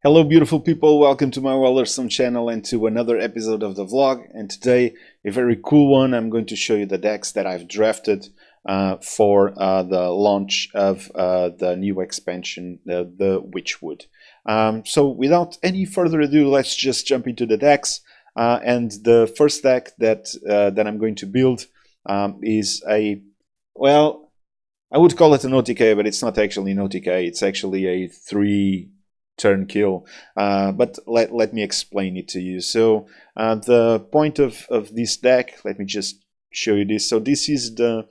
Hello beautiful people, welcome to my Hearthstone channel and to another episode of the vlog. And today, a very cool one, I'm going to show you the decks that I've drafted for the launch of the new expansion, the Witchwood. So without any further ado, let's just jump into the decks. And the first deck that I'm going to build is well, I would call it an OTK, but it's not actually an OTK, it's actually a 3-turn kill, but let me explain it to you. So the point of this deck, let me just show you this. So this is the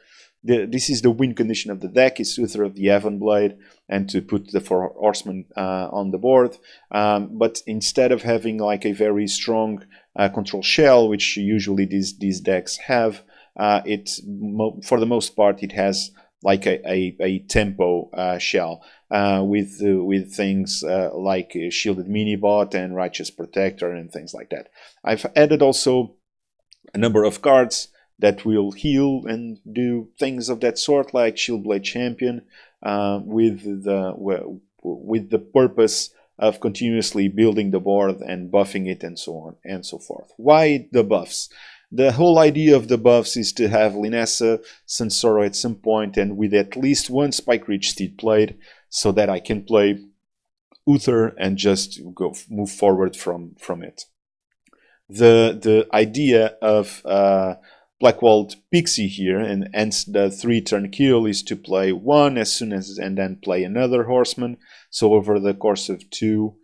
win condition of the deck. It's Uther of the Blade, and to put the 4 horsemen on the board. But instead of having like a very strong control shell, which usually these decks have, for the most part it has like a tempo shell with things like Shielded Minibot and Righteous Protector and things like that. I've added also a number of cards that will heal and do things of that sort, like Shieldblade Champion, with the purpose of continuously building the board and buffing it and so on and so forth. Why the buffs? The whole idea of the buffs is to have Linessa, Sansoro at some point, and with at least one Spike Reach Steed played, so that I can play Uther and just move forward from it. The idea of Blackwalled Pixie here, and hence the 3-turn kill, is to play one as soon as and then play another horseman. So over the course of two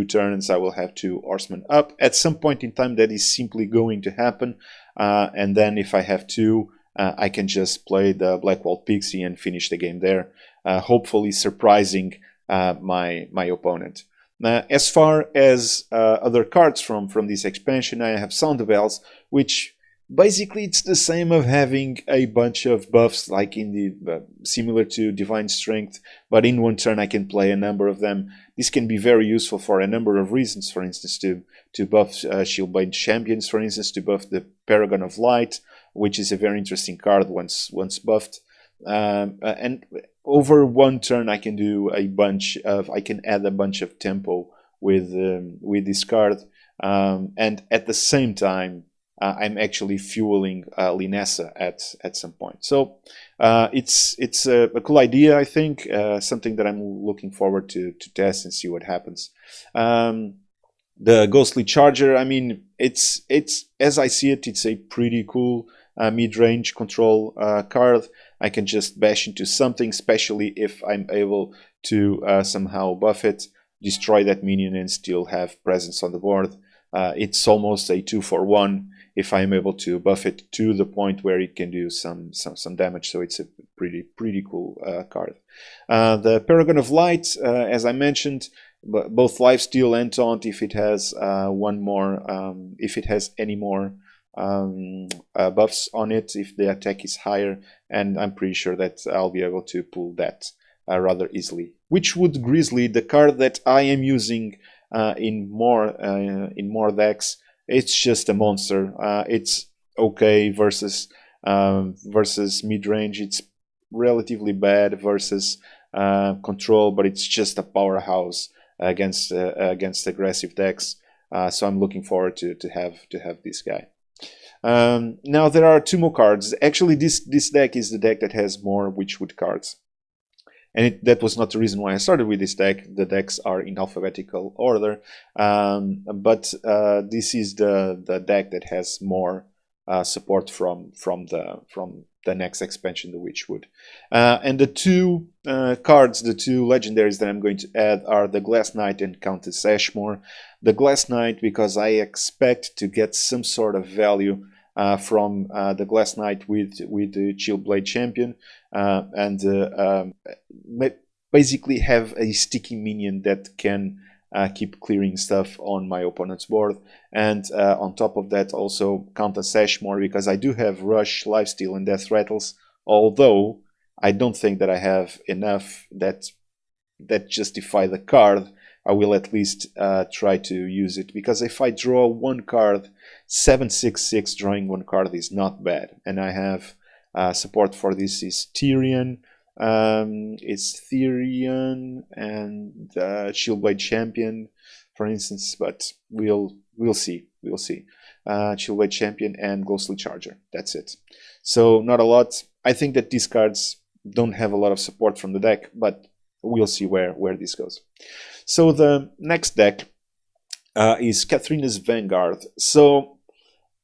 turns, I will have 2 horsemen up. At some point in time, that is simply going to happen, and then if I have 2, I can just play the Blackwalled Pixie and finish the game there, hopefully surprising my opponent. As far as other cards from this expansion, I have Sound Bells, which basically it's the same of having a bunch of buffs like in the similar to Divine Strength, but in one turn I can play a number of them. This can be very useful for a number of reasons. For instance, to buff Shieldblade Champions, for instance, to buff the Paragon of Light, which is a very interesting card once buffed. And over one turn I can do I can add a bunch of tempo with this card, and at the same time I'm actually fueling Linessa at some point. So it's a cool idea, I think, something that I'm looking forward to test and see what happens. The Ghostly Charger, I mean, it's as I see it, it's a pretty cool mid-range control card. I can just bash into something, especially if I'm able to somehow buff it, destroy that minion, and still have presence on the board. It's almost a 2-for-1 if I'm able to buff it to the point where it can do some damage. So it's a pretty cool card. The Paragon of Light, as I mentioned, both lifesteal and taunt if it has if it has any more buffs on it, if the attack is higher, and I'm pretty sure that I'll be able to pull that rather easily. Witchwood Grizzly, the card that I am using in more decks. It's just a monster. It's okay versus mid-range. It's relatively bad versus control, but it's just a powerhouse against aggressive decks. So I'm looking forward to have this guy. Now there are 2 more cards. Actually, this deck is the deck that has more Witchwood cards, and that was not the reason why I started with this deck. The decks are in alphabetical order, but this is the deck that has more support from the next expansion, the Witchwood. And the 2 cards, the 2 legendaries that I'm going to add are the Glass Knight and Countess Ashmore. The Glass Knight because I expect to get some sort of value from the Glass Knight with the Shieldblade Champion, and basically have a sticky minion that can keep clearing stuff on my opponent's board. And on top of that, also Countess Ashmore, because I do have Rush, Lifesteal, and Death Rattles, although I don't think that I have enough that justify the card. I will at least try to use it, because if I draw 1 card, 7/6/6 drawing 1 card is not bad, and I have support for this is Tyrion, It's Therion and Shieldblade Champion, for instance, but we'll see. We'll see. Shieldblade Champion and Ghostly Charger. That's it. So not a lot. I think that these cards don't have a lot of support from the deck, but we'll see where this goes. So the next deck is Kathrina's Vanguard. So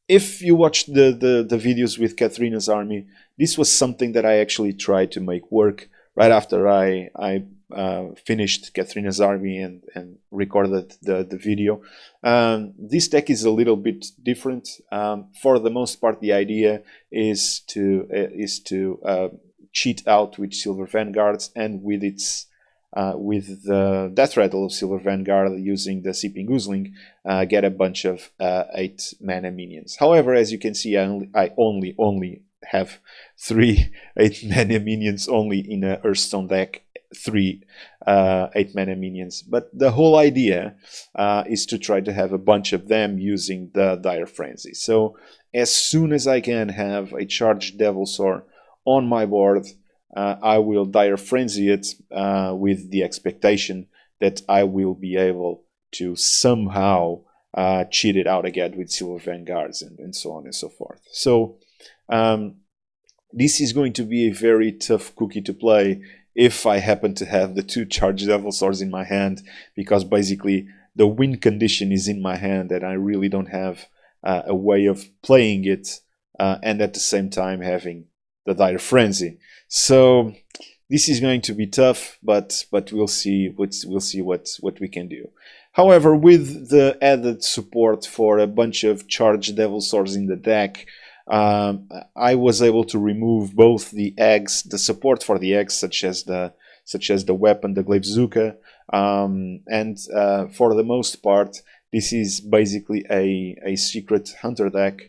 if you watched the videos with Kathrina's army, this was something that I actually tried to make work right after I finished Kathrina's army and recorded the video. This deck is a little bit different. For the most part, the idea is to cheat out with Silver Vanguards and with its with the Death Rattle of Silver Vanguard using the Seeping Oozling, get a bunch of 8 mana minions. However, as you can see, I only have 3 8 mana minions only in a Hearthstone deck. 3 8 mana minions, but the whole idea is to try to have a bunch of them using the Dire Frenzy. So as soon as I can have a charged Devilsaur on my board, I will Dire Frenzy it with the expectation that I will be able to somehow cheat it out again with Silver Vanguards and so on and so forth. So this is going to be a very tough cookie to play if I happen to have the 2 charged Devilsaurs in my hand, because basically the win condition is in my hand and I really don't have a way of playing it and at the same time having the Dire Frenzy. So this is going to be tough, but we'll see what we can do. However, with the added support for a bunch of charged Devilsaurs in the deck, I was able to remove both the eggs, the support for the eggs, such as the weapon, the Glaivezooka, and for the most part, this is basically a secret hunter deck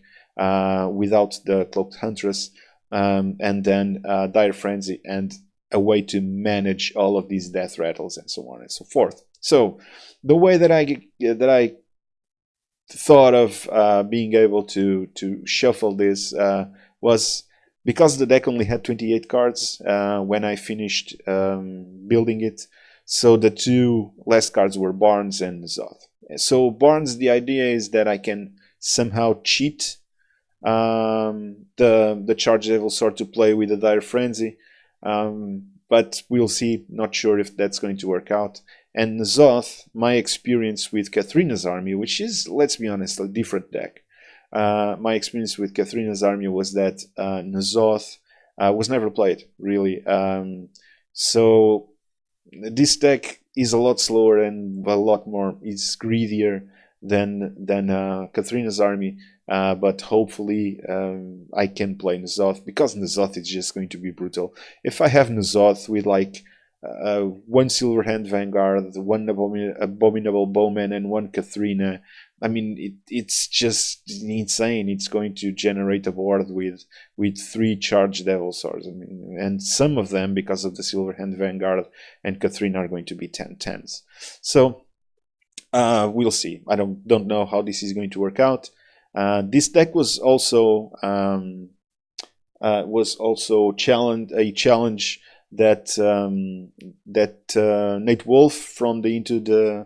without the Cloaked Huntress, and then Dire Frenzy and a way to manage all of these death rattles and so on and so forth. So the way that I thought of being able to shuffle this was because the deck only had 28 cards when I finished building it. So the 2 last cards were Barnes and Zoth. So Barnes, the idea is that I can somehow cheat the Charged Devilsaur to play with the Dire Frenzy, but we'll see. Not sure if that's going to work out. And Zoth, my experience with Kathrina's army, which is, let's be honest, a different deck. My experience with Kathrina's army was that N'Zoth was never played, really. So this deck is a lot slower and a lot more, is greedier than Kathrina's army. But hopefully I can play N'Zoth, because N'Zoth is just going to be brutal. If I have N'Zoth with like 1 Silverhand Vanguard, 1 Abominable Bowman, and 1 Kathrina, I mean, it's just insane. It's going to generate a board with 3 charged Devilsaurs. I mean, and some of them, because of the Silverhand Vanguard and Kathrina, are going to be 10/10s. So we'll see. I don't know how this is going to work out. This deck was also a challenge that Nate Wolf from the Into the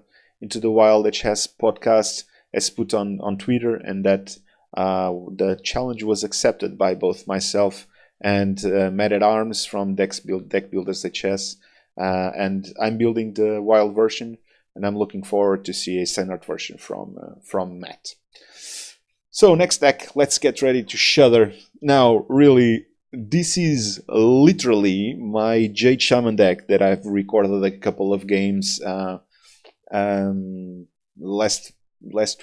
Wild HS podcast has put on Twitter, and that the challenge was accepted by both myself and Matt at Arms from Deck Builders HS, and I'm building the Wild version, and I'm looking forward to see a standard version from Matt. So next deck, let's get ready to shudder. Now, really, this is literally my Jade Shaman deck that I've recorded a couple of games last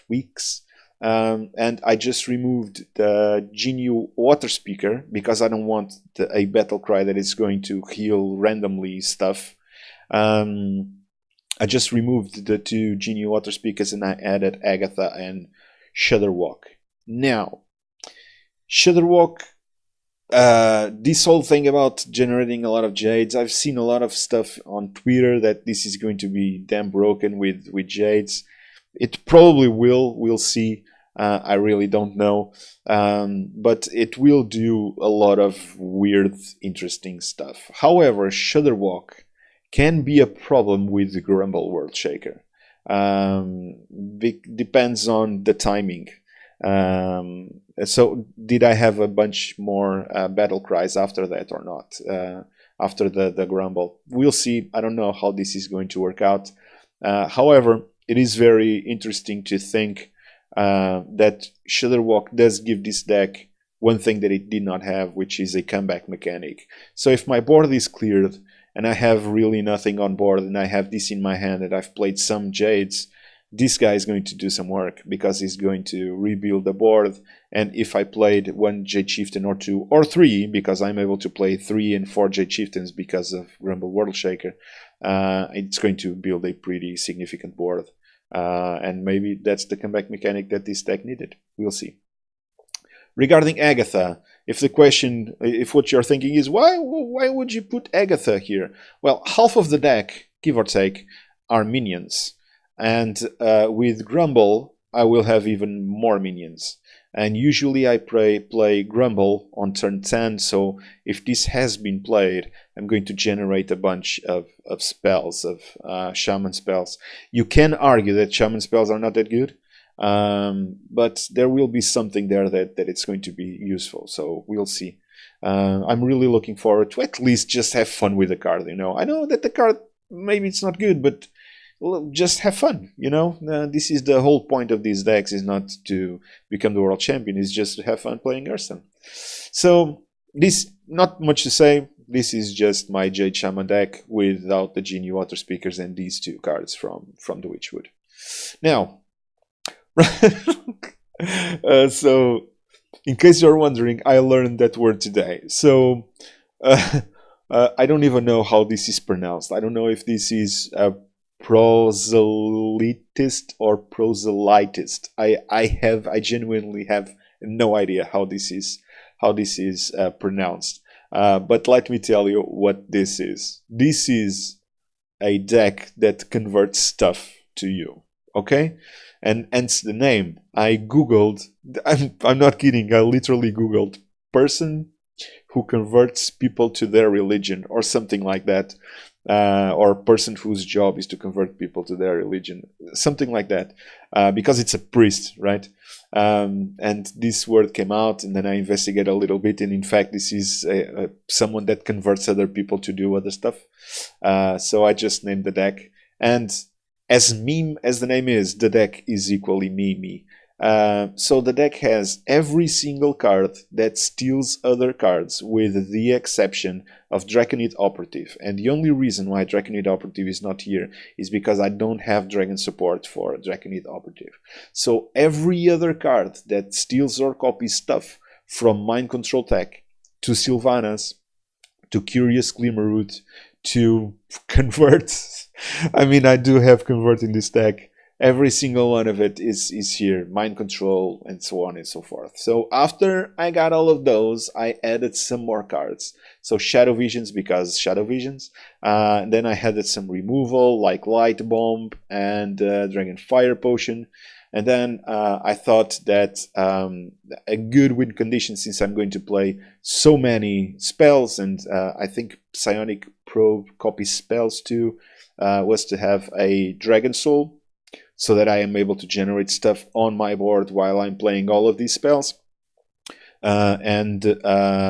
weeks, and I just removed the Genu Water Speaker because I don't want a battle cry that is going to heal randomly stuff. I just removed the 2 Genu Water Speakers and I added Agatha and Shudderwalk. Now, Shudderwalk, this whole thing about generating a lot of Jades, I've seen a lot of stuff on Twitter that this is going to be damn broken with Jades. It probably will. We'll see. I really don't know. But it will do a lot of weird, interesting stuff. However, Shudderwalk can be a problem with the Grumble World Shaker. Depends on the timing. So did I have a bunch more battle cries after that or not? After the Grumble? We'll see. I don't know how this is going to work out. However, it is very interesting to think that Shudderwalk does give this deck one thing that it did not have, which is a comeback mechanic. So if my board is cleared and I have really nothing on board and I have this in my hand and I've played some Jades, this guy is going to do some work because he's going to rebuild the board. And if I played one Jade Chieftain or two or three, because I'm able to play 3 and 4 Jade Chieftains because of Grumble World Shaker, it's going to build a pretty significant board. And maybe that's the comeback mechanic that this deck needed. We'll see. Regarding Agatha, if what you're thinking is, why would you put Agatha here? Well, half of the deck, give or take, are minions. And with Grumble, I will have even more minions. And usually I play Grumble on turn 10, so if this has been played, I'm going to generate a bunch of spells, of Shaman spells. You can argue that Shaman spells are not that good, but there will be something there that it's going to be useful, so we'll see. I'm really looking forward to at least just have fun with the card, I know that the card, maybe it's not good, but just have fun, this is the whole point of these decks, is not to become the world champion, it's just to have fun playing Hearthstone. So this, not much to say, this is just my Jade Shaman deck without the Genie Water Speakers and these 2 cards from the Witchwood. Now, so in case you're wondering, I learned that word today. So I don't even know how this is pronounced. I don't know if this is a proselytist or proselytist. I genuinely have no idea how this is pronounced. But let me tell you what this is. This is a deck that converts stuff to you. Okay? And hence the name. I googled, I'm not kidding, I literally googled person who converts people to their religion or something like that. Or person whose job is to convert people to their religion, something like that, because it's a priest, right? And this word came out, and then I investigated a little bit, and in fact, this is someone that converts other people to do other stuff. So I just named the deck, and as meme as the name is, the deck is equally memey. So the deck has every single card that steals other cards, with the exception of Draconid Operative. And the only reason why Draconid Operative is not here is because I don't have Dragon support for Draconid Operative. So every other card that steals or copies stuff, from Mind Control Tech to Sylvanas to Curious Glimmerroot to Convert. I mean, I do have Convert in this deck. Every single one of it is here, Mind Control, and so on and so forth. So after I got all of those, I added some more cards. So Shadow Visions, because Shadow Visions. Then I added some removal, like Light Bomb and Dragon Fire Potion. And then I thought that a good win condition, since I'm going to play so many spells, and I think Psionic Probe copies spells too, was to have a Dragon Soul, so that I am able to generate stuff on my board while I'm playing all of these spells. And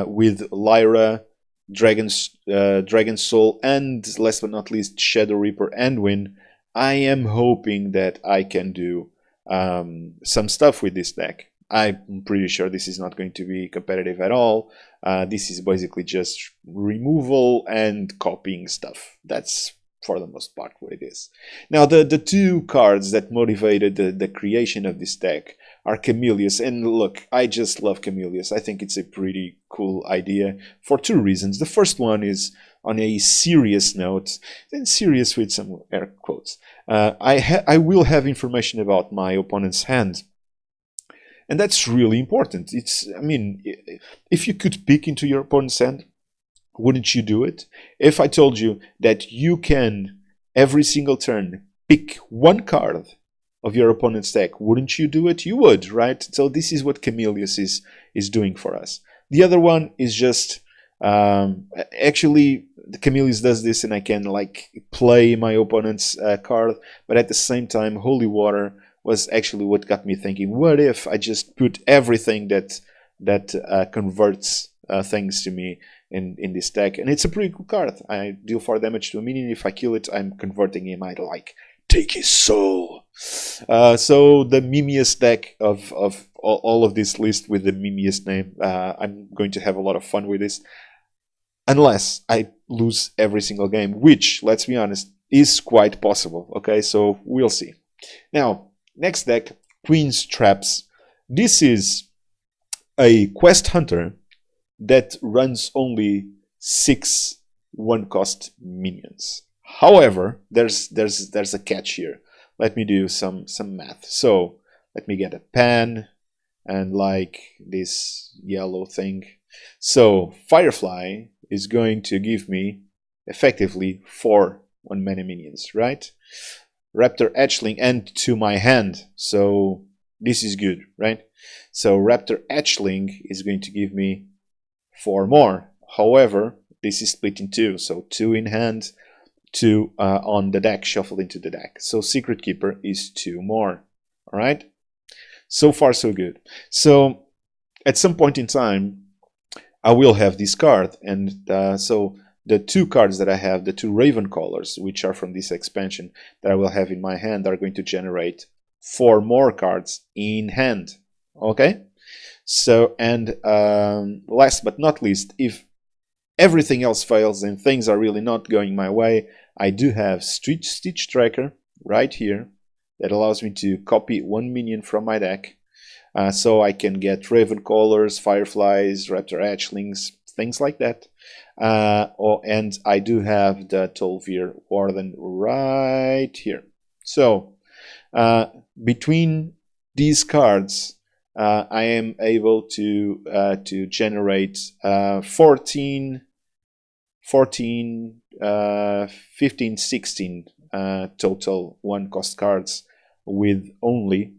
with Lyra, Dragon Soul, and last but not least, Shadow Reaper and Win, I am hoping that I can do some stuff with this deck. I'm pretty sure this is not going to be competitive at all. This is basically just removal and copying stuff. That's for the most part what it is. Now the 2 cards that motivated the creation of this deck are Camellias, and look, I just love Camellias. I think it's a pretty cool idea for 2 reasons. The first one is on a serious note, and serious with some air quotes. I will have information about my opponent's hand, and that's really important. I mean, if you could peek into your opponent's hand, wouldn't you do it? If I told you that you can, every single turn, pick one card of your opponent's deck. Wouldn't you do it? You would, right? So this is what Chameleus is doing for us. The other one is just actually the Chameleus does this, and I can like play my opponent's card, but at the same time, Holy Water was actually what got me thinking, what if I just put everything that converts things to me in this deck? And it's a pretty cool card. I deal 4 damage to a minion. If I kill it, I'm converting him. I like take his soul. So the mimiest deck of all of this list with the mimiest name. I'm going to have a lot of fun with this, unless I lose every single game, which, let's be honest, is quite possible. Okay, so we'll see. Now, next deck, Queen's Traps. This is a quest hunter that runs only 6 1-cost minions. However, there's a catch here. Let me do some math. So let me get a pen and like this yellow thing. So Firefly is going to give me effectively 4 1-mana minions, right? Raptor Hatchling and to my hand. So this is good, right? So Raptor Hatchling is going to give me 4 more. However, this is split in 2. So 2 in hand, 2 on the deck, shuffled into the deck. So Secret Keeper is 2 more. All right? So far, so good. So at some point in time, I will have this card. And so the 2 cards that I have, the 2 Ravencallers, which are from this expansion, that I will have in my hand, are going to generate 4 more cards in hand. Okay? So, and last but not least, if everything else fails and things are really not going my way, I do have Stitch Tracker right here that allows me to copy 1 minion from my deck. So I can get Ravencallers, Fireflies, Raptor Hatchlings, things like that. And I do have the Tol'vir Warden right here. So between these cards, I am able to generate 15, 16 total 1-cost cards with only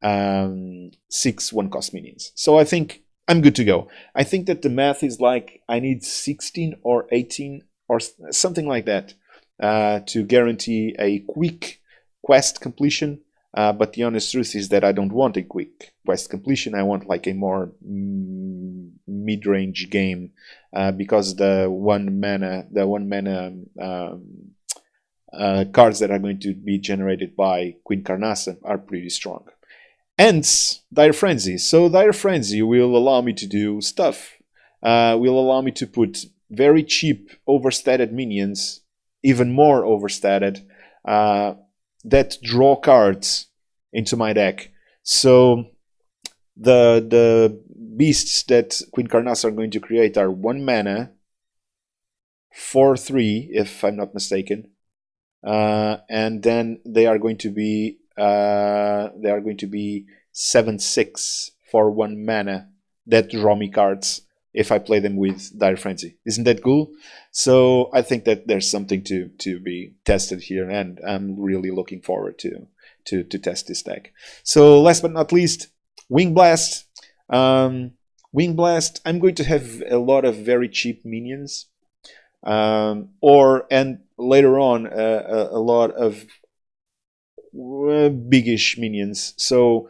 6 1-cost minions. So I think I'm good to go. I think that the math is like I need 16 or 18 or something like that to guarantee a quick quest completion. But the honest truth is that I don't want a quick quest completion. I want like a more mid-range game because the 1-mana cards that are going to be generated by Queen Carnassa are pretty strong. And Dire Frenzy. So Dire Frenzy will allow me to do stuff. Will allow me to put very cheap overstated minions, even more overstated, that draw cards into my deck. So the beasts that Queen Carnassa are going to create are 1 mana, 4/3, if I'm not mistaken, and then they are going to be 7/6 for 1 mana that draw me cards if I play them with Dire Frenzy. Isn't that cool? So I think that there's something to be tested here, and I'm really looking forward to test this deck. So last but not least, Wing Blast. Wing Blast, I'm going to have a lot of very cheap minions, and later on a lot of biggish minions. So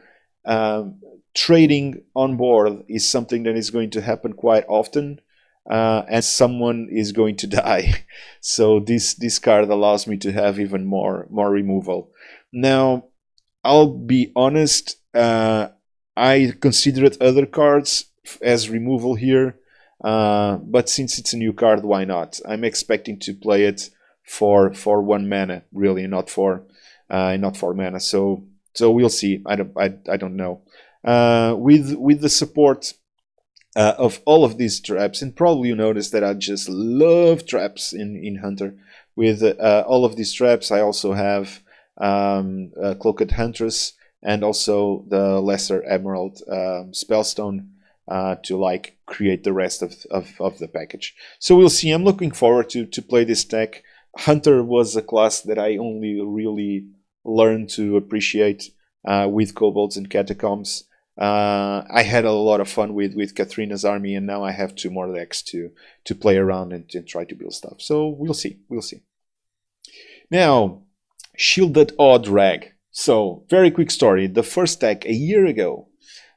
trading on board is something that is going to happen quite often, and someone is going to die. So this card allows me to have even more removal. Now, I'll be honest, I considered other cards as removal here, but since it's a new card, why not? I'm expecting to play it for 1 mana, really, not for mana. So we'll see. I don't know. With the support of all of these traps, and probably you noticed that I just love traps in Hunter. With all of these traps, I also have Cloaked Huntress and also the Lesser Emerald Spellstone to like create the rest of the package. So we'll see. I'm looking forward to play this deck. Hunter was a class that I only really learned to appreciate with kobolds and catacombs. I had a lot of fun with Katharina's army, and now I have 2 more decks to play around and try to build stuff. So we'll see. Now, Shielded Odd Rag. So, very quick story. The first deck a year ago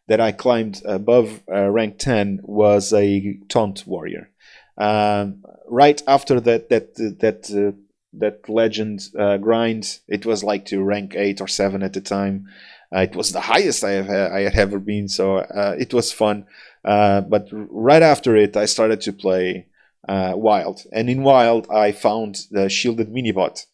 that I climbed above rank 10 was a Taunt Warrior. Right after that legend grind, it was like to rank 8 or 7 at the time. It was the highest I had ever been, so it was fun. But right after it, I started to play Wild, and in Wild, I found the Shielded Minibot.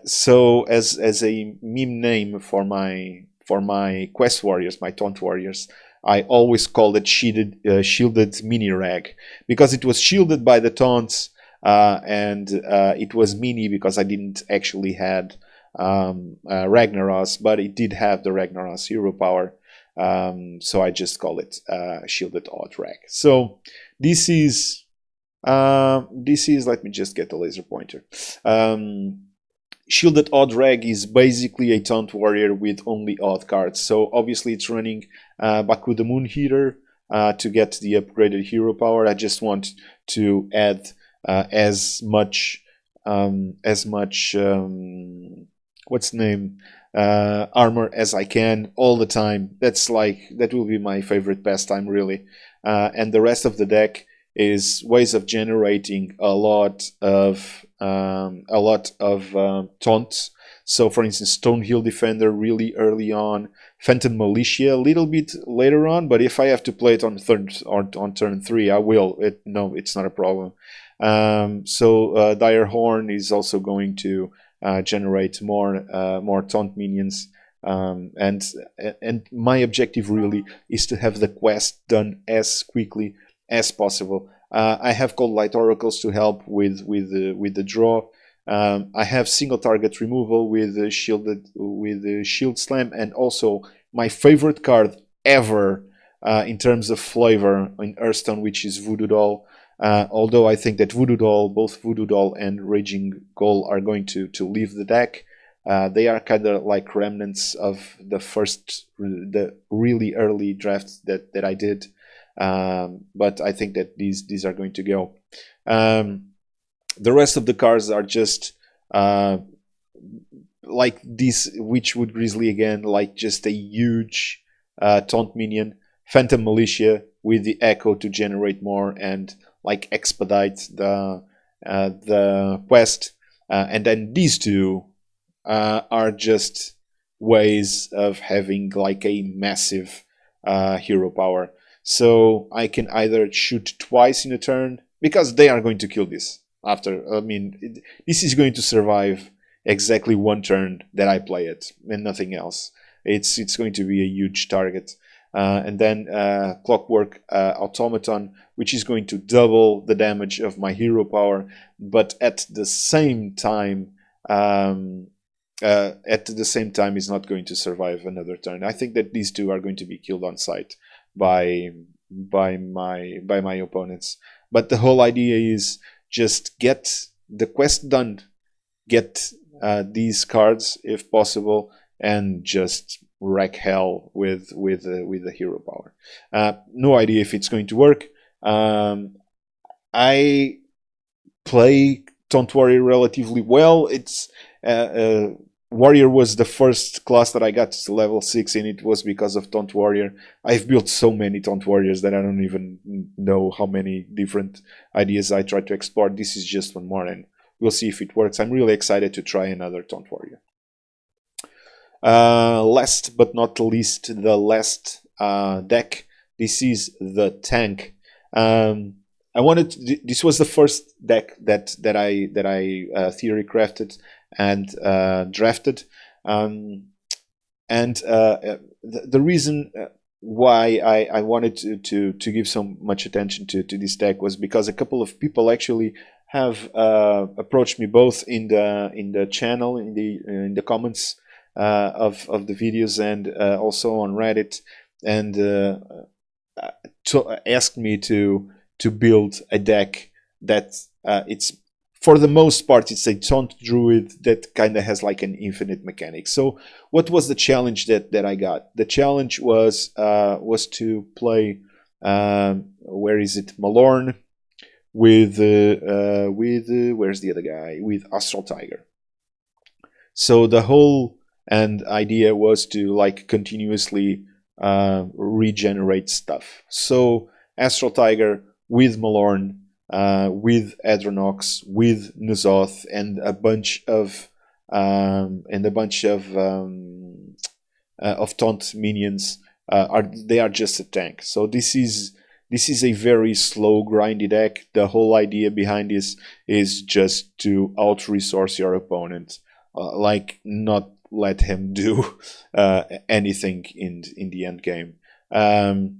So as a meme name for my quest warriors, my taunt warriors, I always called it shielded mini rag, because it was shielded by the taunts, and it was mini because I didn't actually had Ragnaros, but it did have the Ragnaros hero power, so I just call it Shielded Odd Rag. So this is let me just get the laser pointer. Shielded Odd Rag is basically a taunt warrior with only odd cards. So obviously it's running Baku the Moon Heater to get the upgraded hero power. I just want to add as much what's the name, armor as I can all the time. That will be my favorite pastime, really. And the rest of the deck is ways of generating a lot of taunts. So, for instance, Stonehill Defender really early on, Phantom Militia a little bit later on. But if I have to play it on turn 3, I will. It's not a problem. So Dire Horn is also going to generate more taunt minions. And my objective really is to have the quest done as quickly as possible. I have Cold Light Oracles to help with the draw. I have single target removal with Shield Slam, and also my favorite card ever in terms of flavor in Hearthstone, which is Voodoo Doll. Although I think that both Voodoo Doll and Raging Ghoul are going to leave the deck. They are kind of like remnants of the really early drafts that I did. But I think that these are going to go. The rest of the cards are just like this Witchwood Grizzly again, like just a huge taunt minion. Phantom Militia with the Echo to generate more and like expedite the quest. And then these two are just ways of having like a massive hero power. So I can either shoot twice in a turn, because they are going to kill this after. I mean, this is going to survive exactly one turn that I play it, and nothing else. It's going to be a huge target. And then Clockwork Automaton, which is going to double the damage of my hero power, but at the same time is not going to survive another turn. I think that these two are going to be killed on sight by my opponents. But the whole idea is just get the quest done, get these cards if possible, and just wreck hell with the hero power. No idea if it's going to work. I play Taunt Warrior relatively well. It's Warrior was the first class that I got to level 6 in. It was because of Taunt Warrior. I've built so many Taunt Warriors that I don't even know how many different ideas I try to explore. This is just one more, and we'll see if it works. I'm really excited to try another Taunt Warrior. Last but not least, the last deck. This is the Tank. This was the first deck that I theory crafted and drafted, and the reason why I wanted to give so much attention to this deck was because a couple of people actually have approached me, both in the channel, in the comments of the videos, and also on Reddit, and asked me to build a deck that it's for the most part, it's a taunt druid that kind of has like an infinite mechanic. So what was the challenge that I got? The challenge was to play, where is it, Malorn with where's the other guy, with Astral Tiger. So the whole idea was to like continuously regenerate stuff. So Astral Tiger with Malorn, with Adronox, with N'Zoth, and a bunch of taunt minions. They are just a tank. So this is a very slow, grindy deck. The whole idea behind this is just to out-resource your opponent, like not let him do anything in the end game.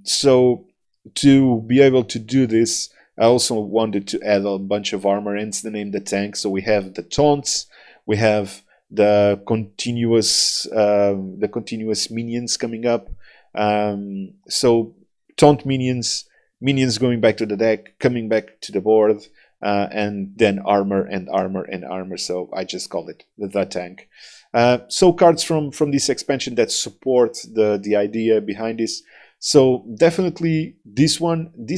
So to be able to do this, I also wanted to add a bunch of armor, hence the name the tank. So we have the taunts, we have the continuous minions coming up. So taunt minions going back to the deck, coming back to the board, and then armor and armor and armor. So I just called it the tank. So cards from this expansion that support the idea behind this. So definitely this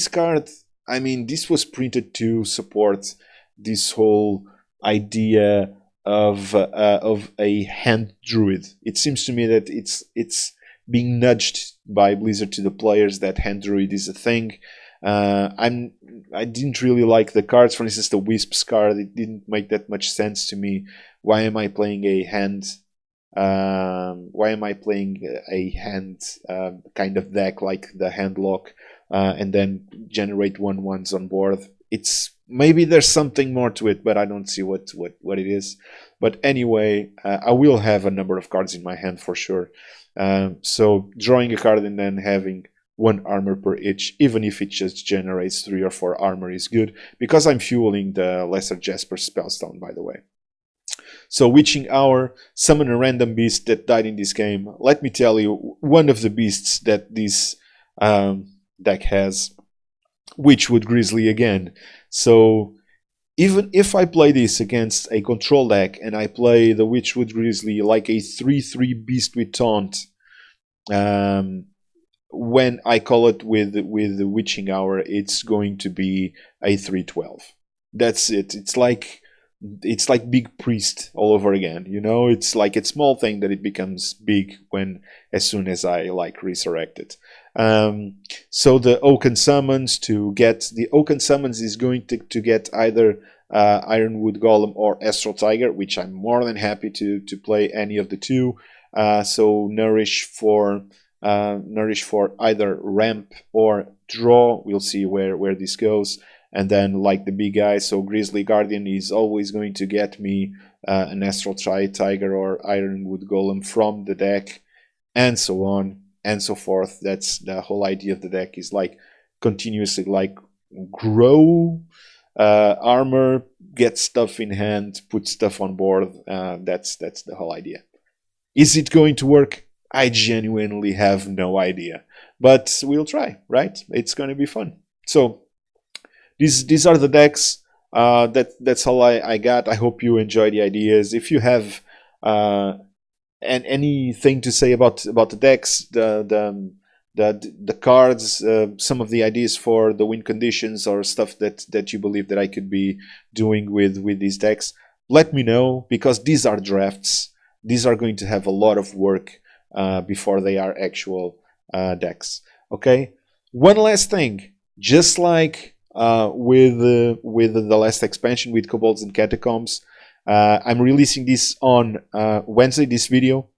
card, I mean, this was printed to support this whole idea of a hand druid. It seems to me that it's being nudged by Blizzard to the players that hand druid is a thing. I didn't really like the cards. For instance, the Wisps card, it didn't make that much sense to me. Why am I playing a hand? Why am I playing a hand kind of deck like the Handlock, and then generate 1/1s on board? It's maybe there's something more to it, but I don't see what it is. But anyway, I will have a number of cards in my hand for sure. So drawing a card and then having 1 armor per each, even if it just generates 3 or 4 armor, is good, because I'm fueling the Lesser Jasper Spellstone, by the way. So Witching Hour, summon a random beast that died in this game. Let me tell you, one of the beasts that this deck has, Witchwood Grizzly again. So even if I play this against a control deck and I play the Witchwood Grizzly like a 3/3 beast with taunt, when I call it with the Witching Hour, it's going to be a 3/12. That's it. It's like Big Priest all over again. You know, it's like a small thing that it becomes big as soon as I like resurrect it. So the Oaken Summons, to get the Oaken Summons is going to get either Ironwood Golem or Astral Tiger, which I'm more than happy to play any of the two. So nourish for either ramp or draw. We'll see where this goes. And then, like the big guy, so Grizzly Guardian is always going to get me an Astral Tiger or Ironwood Golem from the deck, and so on and so forth. That's the whole idea of the deck, is like continuously like grow armor, get stuff in hand, put stuff on board. That's the whole idea. Is it going to work? I genuinely have no idea, but we'll try, right? It's going to be fun. So these are the decks. That's all I got. I hope you enjoy the ideas. If you have anything to say about the decks, the cards, some of the ideas for the win conditions, or stuff that you believe that I could be doing with these decks, let me know, because these are drafts. These are going to have a lot of work before they are actual decks. Okay. One last thing, just like with the last expansion with Kobolds and Catacombs, I'm releasing this on Wednesday, this video.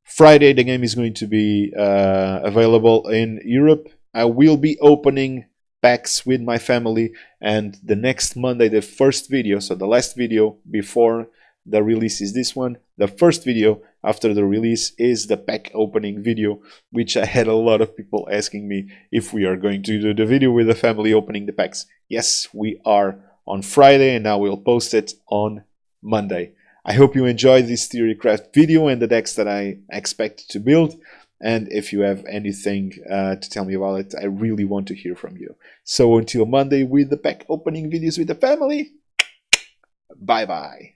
Friday the game is going to be available in Europe. I will be opening packs with my family, and the next Monday, the first video, so the last video before the release is this one. The first video after the release is the pack opening video, which I had a lot of people asking me if we are going to do the video with the family opening the packs. Yes, we are, on Friday, and now we'll post it on Monday. I hope you enjoyed this Theorycraft video and the decks that I expect to build. And if you have anything to tell me about it, I really want to hear from you. So until Monday with the pack opening videos with the family, Bye bye.